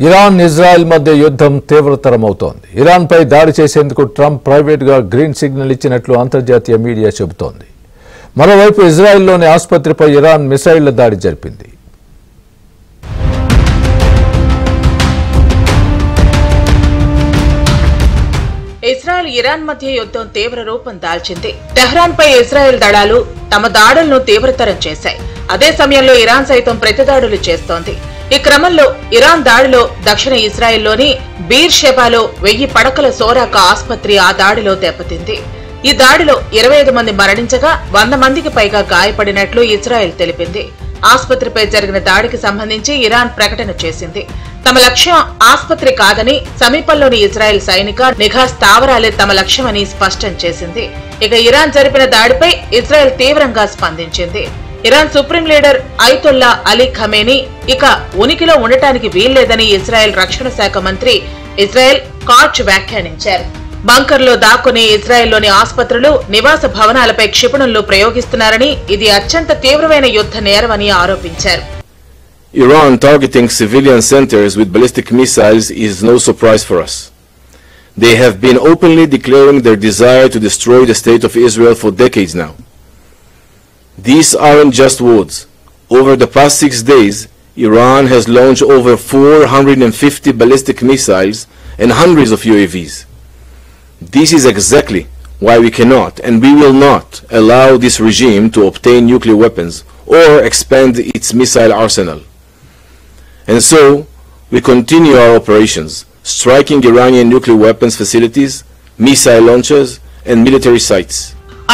Iran Israel మధ్య యుద్ధం తీవ్రతరమవుతోంది. Iran పై దాడి చేసేందుకు ట్రంప్ ప్రైవేట్ గా గ్రీన్ సిగ్నల్ ఇచ్చినట్లు అంతర్జాతీయ మీడియా చెబుతోంది. మరోవైపు ఇజ్రాయెల్లోని ఆసుపత్రిపై ఇరాన్ మిసైళ్ల దాడి జరిపింది. ఇజ్రాయెల్ ఇరాన్ మధ్య యుద్ధం తీవ్ర రూపం దాల్చింది. టెహ్రాన్ పై ఇజ్రాయెల్ దళాలు తమ దాడులను తీవ్రతరం చేశాయి. అదే సమయంలో ఇరాన్ సైతం ప్రతిదాడులు చేస్తోంది. ఈ క్రమంలో ఇరాన్ దాడిలో దక్షిణ ఇజ్రాయెల్లోని బీర్ షెబాలో 1000 పడకల సోరాక ఆసుపత్రి ఆ దాడిలో దెబ్బతింది. ఈ దాడిలో 25 మంది మరణించగా 100 మందికి పైగా గాయపడినట్లు ఇజ్రాయెల్ తెలిపింది. ఆసుపత్రిపై జరిగిన దాడికి సంబంధించి ఇరాన్ ప్రకటన చేసింది. తమ లక్ష్యం ఆసుపత్రి కాదని, సమీపంలోని ఇజ్రాయెల్ సైనిక నిఘా స్థావరాలే తమ లక్ష్యమని స్పష్టం చేసింది. ఇక ఇరాన్ జరిపిన దాడిపై ఇజ్రాయెల్ తీవ్రంగా స్పందించింది. Iran supreme leader Ayatollah Ali Khamenei ఇక ఉనికిలో ఉండటానికి వీల్లేదని ఇజ్రాయెల్ రక్షణ శాఖ మంత్రి ఇజ్రాయెల్ కాచ్ వ్యాఖ్యానించారు. బంకర్లో దాక్కుని ఇజ్రాయెల్లోని ఆసుపత్రులు, నివాస భవనాలపై క్షిపణులు ప్రయోగిస్తున్నారని, ఇది అత్యంత తీవ్రమైన యుద్ధ నేరమని ఆరోపించారు. Iran targeting civilian centers with ballistic missiles is no surprise for us. They have been openly declaring their desire to destroy the state of Israel for decades now. These aren't just words. Over the past 6 days, Iran has launched over 450 ballistic missiles and hundreds of UAVs. This is exactly why we cannot and we will not allow this regime to obtain nuclear weapons or expand its missile arsenal. And so, we continue our operations, striking Iranian nuclear weapons facilities, missile launchers, and military sites.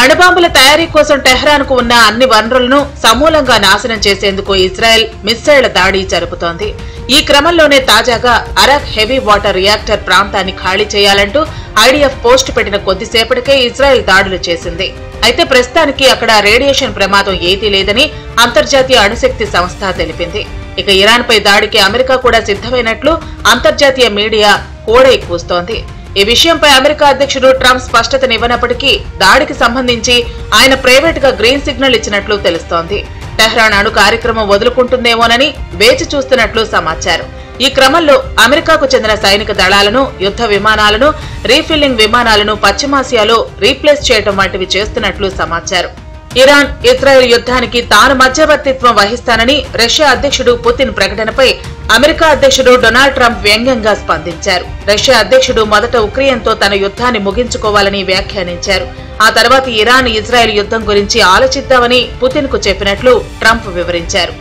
అణుబాంబుల తయారీ కోసం Tehran కు ఉన్న అన్ని వనరులను సమూలంగా నాశనం చేసేందుకు Israel మిస్సైళ్ల దాడి జరుపుతోంది. ఈ క్రమంలోనే తాజాగా అరక్ హెవీ వాటర్ రియాక్టర్ ప్రాంతాన్ని ఖాళీ చేయాలంటూ ఐడిఎఫ్ పోస్ట్ పెట్టిన కొద్దిసేపటికే ఇజ్రాయెల్ దాడులు చేసింది. అయితే ప్రస్తుతానికి అక్కడ రేడియేషన్ ప్రమాదం ఏదీ లేదని అంతర్జాతీయ అణుశక్తి సంస్థ తెలిపింది. ఇక ఇరాన్ పై దాడికి అమెరికా కూడా సిద్ధమైనట్లు అంతర్జాతీయ మీడియా కోడై కూస్తోంది. ఈ విషయంపై అమెరికా అధ్యక్షుడు ట్రంప్ స్పష్టతనివ్వనప్పటికీ దాడికి సంబంధించి ఆయన ప్రైవేట్ గా గ్రీన్ సిగ్నల్ ఇచ్చినట్లు తెలుస్తోంది. టెహ్రాన్ అణు కార్యక్రమం వదులుకుంటుందేమోనని వేచి చూస్తున్నట్లు సమాచారం. ఈ క్రమంలో అమెరికాకు చెందిన సైనిక దళాలను, యుద్ధ విమానాలను, రీఫిల్లింగ్ విమానాలను పశ్చిమాసియాలో రీప్లేస్ చేయడం వంటివి చేస్తున్నట్లు సమాచారం. ఇరాన్ ఇజ్రాయెల్ యుద్ధానికి తాను మధ్యవర్తిత్వం వహిస్తానని రష్యా అధ్యక్షుడు పుతిన్ ప్రకటనపై అమెరికా అధ్యక్షుడు డొనాల్డ్ ట్రంప్ వ్యంగ్యంగా స్పందించారు. రష్యా అధ్యక్షుడు మొదట ఉక్రెయిన్తో తన యుద్ధాన్ని ముగించుకోవాలని వ్యాఖ్యానించారు. ఆ తర్వాత ఇరాన్ ఇజ్రాయెల్ యుద్ధం గురించి ఆలోచిద్దామని పుతిన్ కు చెప్పినట్లు ట్రంప్ వివరించారు.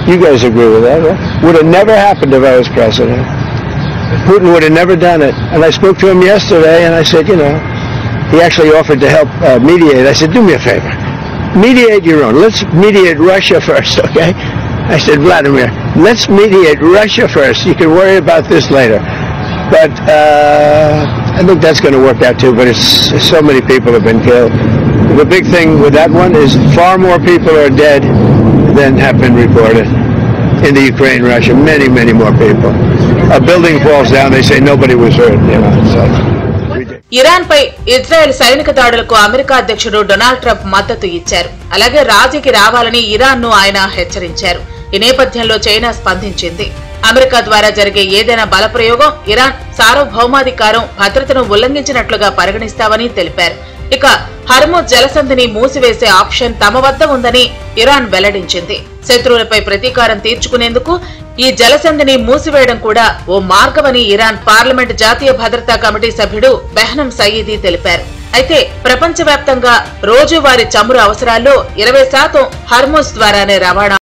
You guys agree with that, right? Would have never happened if I was president. Putin would have never done it. And I spoke to him yesterday and I said, he actually offered to help mediate. I said, do me a favor. Mediate your own. Let's mediate Russia first, okay? I said, Vladimir, let's mediate Russia first. You can worry about this later. But I think that's going to work out too, but so many people have been killed. The big thing with that one is far more people are dead than have been reported in the Ukraine, Russia. Many, many more people. A building falls down, they say nobody was hurt. Iran పై Israel సైనిక దాడులకు America అధ్యక్షుడు Donald Trump మద్దతు ఇచ్చారు. అలాగే రాజీకి రావాలని Iran ను ఆయన హెచ్చరించారు. ఈ నేపథ్యంలో చైనా స్పందించింది. అమెరికా ద్వారా జరిగే ఏదైనా బలప్రయోగం ఇరాన్ సార్వభౌమాధికారం, భద్రతను ఉల్లంఘించినట్లుగా పరిగణిస్తామని తెలిపారు. ఇక హర్ముజ్ జలసంధిని మూసివేసే ఆప్షన్ తమ వద్ద ఉందని ఇరాన్ వెల్లడించింది. శత్రువులపై ప్రతీకారం తీర్చుకునేందుకు ఈ జలసంధిని మూసివేయడం కూడా ఓ మార్గమని ఇరాన్ పార్లమెంట్ జాతీయ భద్రతా కమిటీ సభ్యుడు బెహ్నం సయీదీ తెలిపారు. అయితే ప్రపంచవ్యాప్తంగా రోజువారీ చమురు అవసరాల్లో 20% హర్ముజ్ ద్వారానే రవాణా